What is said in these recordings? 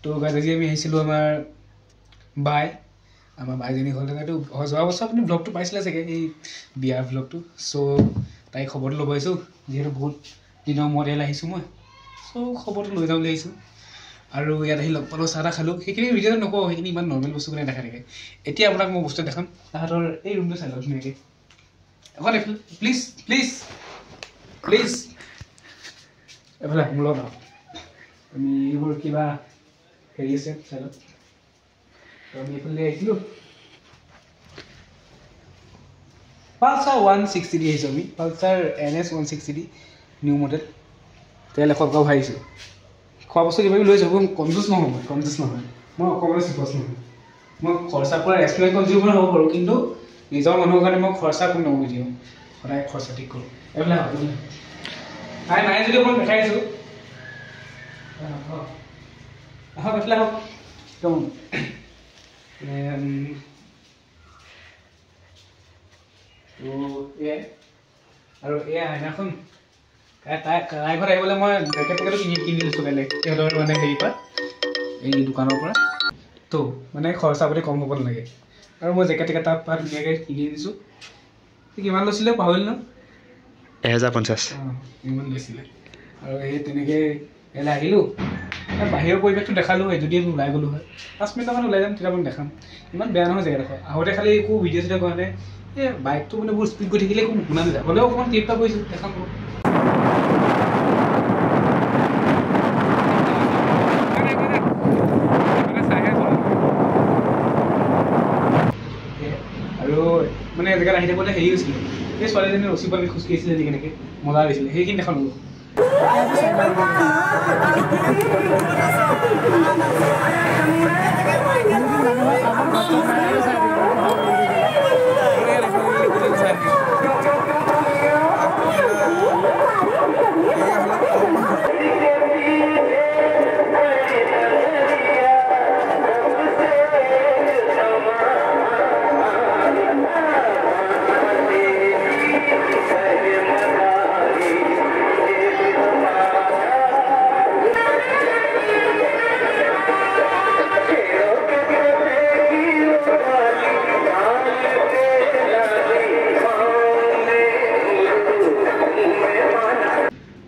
তো গাইজ আজি আমি আহিছিলোঁ আমাৰ বাইজনী ঘৰলৈ। এইটো যোৱা বছৰ আপুনি ব্লগটো পাইছিলে চাগে, এই বিয়াৰ ব্লগটো। চ' তাইক খবৰটো ল'ব আহিছোঁ, যিহেতু বহুত দিনৰ মূৰত ইয়ালৈ আহিছোঁ মই। চ' খবৰটো লৈ যাম বুলি আহিছোঁ। আৰু ইয়াত আহি লগ পালোঁ, চাহ তাহ খালোঁ। সেইখিনি ভিডিঅ'টো নকওঁ, সেইখিনি ইমান নৰ্মেল বস্তু কোনে দেখা থাকে। এতিয়া আপোনাক মই বস্তু দেখাম। তাহাঁতৰ এই ৰুমটো চাই লওক ধুনীয়াকৈ। এখন এইফালে প্লিজ প্লিজ প্লিজ এইফালে মোৰ লগত আমি এইবোৰ কিবা হেৰি আছে চাই লওক। তো আমি এইফালে আহিছিলোঁ। পালচাৰ 160 দি আহিছোঁ আমি, পালচাৰ NS 160 নিউ মডেল। তেল 100 টকা ভাবিছোঁ। খোৱা বস্তু কিবা লৈ যাব, কনজুচ নহয় মই অকণমান চিপছ নহয়। মই খৰচা কৰা ৰেষ্টুৰেণ্ট কনজিউমাৰ হ'ব পাৰোঁ, কিন্তু নিজৰ মানুহৰ কাৰণে মই খৰচা কোনো নকৰিম। সদায় খৰচা ঠিক কৰোঁ। এইফালে নাই যদি অকণমান দেখাই দিছোঁ। আহক এইফালে আহক। একদম তো এয়াই আৰু এয়া আইনাখন। তাই ঘৰত আহিবলৈ মই জেকেট কিনি দিছোঁ বেলেগ সিহঁতৰ মানে হেৰিৰ পৰা, এই দোকানৰ পৰা। তো মানে খৰচা পাতি কম হ'ব নালাগে। আৰু মই জেকেট তাৰ পৰা ধুনীয়াকৈ কিনি দিছোঁ। কিমান লৈছিলে পাহৰিলোঁ ন? 1050। ইমান লৈছিলে। আৰু সেই তেনেকৈ ইয়ালৈ আহিলোঁ। বাহিৰৰ পৰিৱেশটো দেখালোঁ হয়, যদি আমি ওলাই গ'লোঁ হয়। 5 মিনিটমান ওলাই যাম, তেতিয়া মই দেখাম। ইমান বেয়া নহয় জেগাডোখৰ। আহোঁতে খালি একো ভিডিঅ' চিডিঅ' কৰা নাই। এই বাইকটো মানে বহুত স্পীড গৈ থাকিলে একো শুনা নাযায়। হ'লেও অকণমান ট্ৰিপ এটা কৰিছোঁ, দেখাম। আৰু মানে জেগাত আহি থাকোঁতে হেৰি হৈছিলে, এই ছোৱালীজনী ৰছী পালি খোজকাঢ়িছিলে যে কেনেকৈ মজা হৈছিলে, সেইখিনি দেখালোঁ।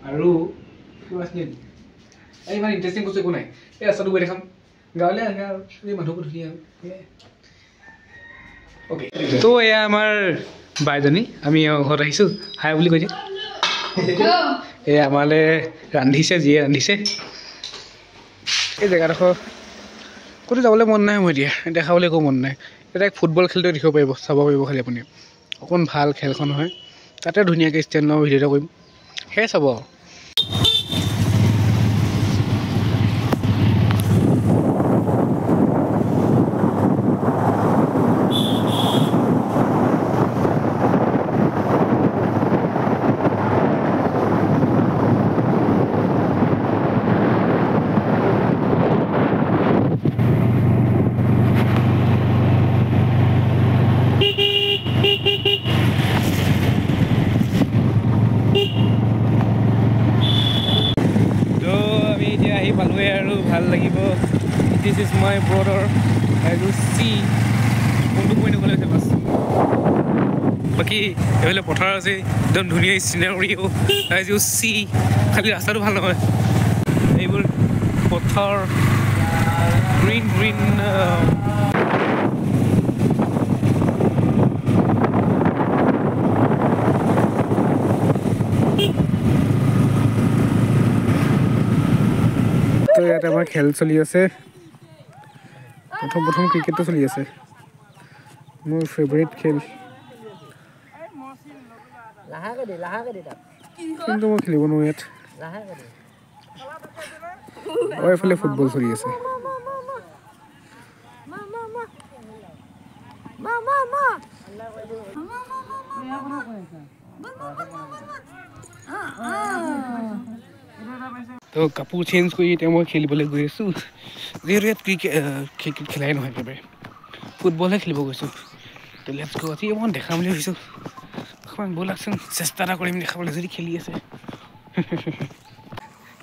আৰু ইমান ইণ্টাৰেষ্টিং বস্তু একো নাই। এই ৰাস্তাটো গৈ দেখাম। গাঁৱলীয়া আহে আৰু এই মানুহবোৰ ধুনীয়া। অ'কে, তো এয়া আমাৰ বাইজনী। আমি ঘৰত আহিছোঁ, হাই বুলি কৈ দিম। এই আমালৈ ৰান্ধিছে, যিয়ে ৰান্ধিছে। এই জেগাডোখৰ ক'তো যাবলৈ মন নাই মোৰ এতিয়া, দেখাবলৈ একো মন নাই। এতিয়া ফুটবল খেলটো দেখিব পাৰিব, চাব পাৰিব খালি আপুনি। অকণ ভাল খেলখন হয়, তাতে ধুনীয়াকৈ ষ্টেণ্ডৰ ভিডিঅ' এটা কৰিম, সেয়ে চাব। পালোৱে আৰু ভাল লাগিব। দিছ ইজ মাই ব্ৰডাৰ আৰু চি কোনটো পইণ্ট গ'লে হৈছে বাছ। বাকী এইফালে পথাৰ আছে, একদম ধুনীয়া চিনাৰীও এজ ইউ চি। খালি ৰাস্তাটো ভাল নহয়, এইবোৰ পথাৰ গ্ৰীণ গ্ৰীণ। তো ইয়াত আমাৰ খেল চলি আছে, প্ৰথম ক্ৰিকেটটো চলি আছে, মোৰ ফেভৰেট খেল। কিন্তু মই খেলিব নোৱাৰোঁ ইয়াত। আৰু এইফালে ফুটবল চলি আছে। তো কাপোৰ চেঞ্জ কৰি এতিয়া মই খেলিবলৈ গৈ আছোঁ, যিহেতু ইয়াত ক্ৰিকেট খেলাই নহয়, একেবাৰে ফুটবলহে খেলিব গৈছোঁ। তো লেটছ গো। আজি অকণমান দেখাম বুলি ভাবিছোঁ, অকণমান ব'লকচোন চেষ্টা এটা কৰিম দেখাবলৈ, যদি খেলি আছে।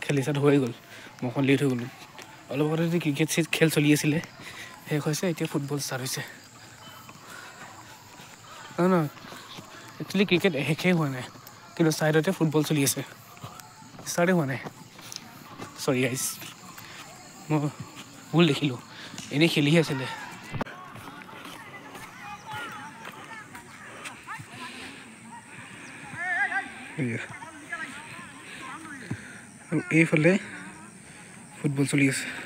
খেলি চাত হৈ গ'ল মই অকণ লেট হৈ গ'লোঁ অলপ আগতে যদি ক্ৰিকেট খেল চলি আছিলে শেষ হৈছে এতিয়া ফুটবল ষ্টাৰ্ট হৈছে নহয় একচুৱেলি ক্ৰিকেট শেষেই হোৱা নাই কিন্তু ছাইডতে ফুটবল চলি আছে ষ্টাৰ্টেই হোৱা নাই চৰি গাইজ মই ভুল দেখিলোঁ এনেই খেলিহে আছিলে আৰু এইফালে ফুটবল চলি আছে